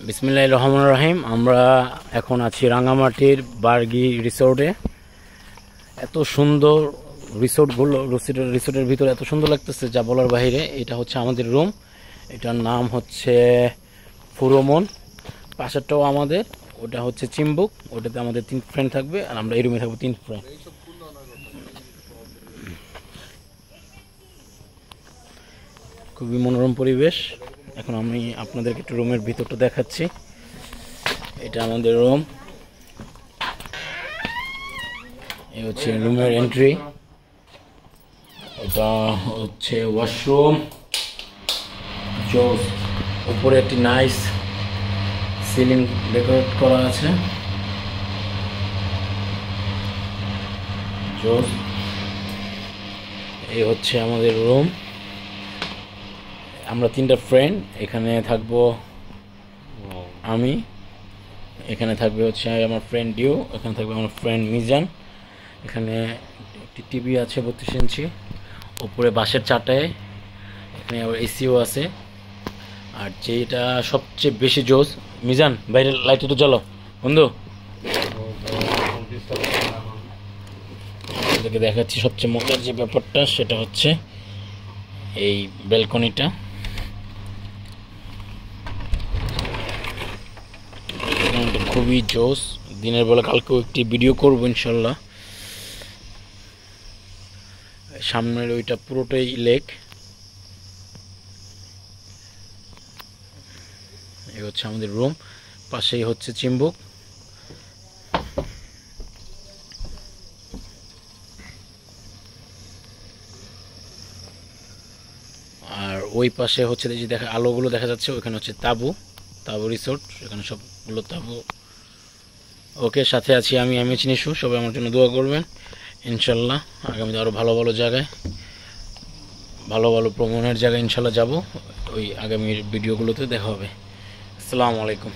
বিসমিল্লাহির রহমানির রহিম। আমরা এখন আছি রাঙামাটির বার্গি রিসোর্টে। এত সুন্দর রিসোর্টের ভিতরে এত সুন্দর লাগতেছে যা বলার বাইরে। এটা হচ্ছে আমাদের রুম, এটার নাম হচ্ছে ফুরোমন। পাশেরটাও আমাদের, ওটা হচ্ছে চিম্বুক, ওটাতে আমাদের 3 ফ্রেন্ড থাকবে আর আমরা এই রুমে থাকবো 3 ফ্রেন্ড। খুবই মনোরম পরিবেশ। এখন আমি আপনাদেরকে একটু রুমের ভিতরটা দেখাচ্ছি। এটা আমাদের রুম, এই হচ্ছে রুমের এন্ট্রি। এটা হচ্ছে ওয়াশরুম। উপরে একটি নাইস সিলিং ডেকোরেট করা আছে। এই হচ্ছে আমাদের রুম। আমরা 3টা ফ্রেন্ড এখানে থাকবো। আমি এখানে থাকবে হচ্ছে আমার ফ্রেন্ড ডিউ, এখানে থাকবে আমার ফ্রেন্ড মিজান। এখানে একটি টিভি আছে 32 ইঞ্চি, উপরে বাঁশের চাটায়। এখানে আবার এসিও আছে। আর যেটা সবচেয়ে বেশি জোস, মিজান বাইরের লাইট একটু জ্বালো বন্ধু, আপনাদেরকে দেখাচ্ছি সবচেয়ে মজার যে ব্যাপারটা, সেটা হচ্ছে এই ব্যালকনিটা। খুবই জোস। দিনের বেলা কালকেও একটি ভিডিও করবো ইনশাল্লাহ। সামনের ওইটা পুরোটাই লেক। এই হচ্ছে আমাদের রুম, পাশেই হচ্ছে চিম্বুক। আর ওই পাশে হচ্ছে যে দেখা আলোগুলো দেখা যাচ্ছে, ওইখানে হচ্ছে তাবু রিসোর্ট, এখানে সবগুলো তাবু। ওকে, সাথে আছি আমি চিনিসু। সবাই আমার জন্য দোয়া করবেন ইনশাল্লাহ। আগামীতে আরও ভালো ভালো জায়গায়, ভালো ভালো ভ্রমণের জায়গায় ইনশাল্লাহ যাব। ওই আগামীর ভিডিওগুলোতে দেখা হবে। আসসালামু আলাইকুম।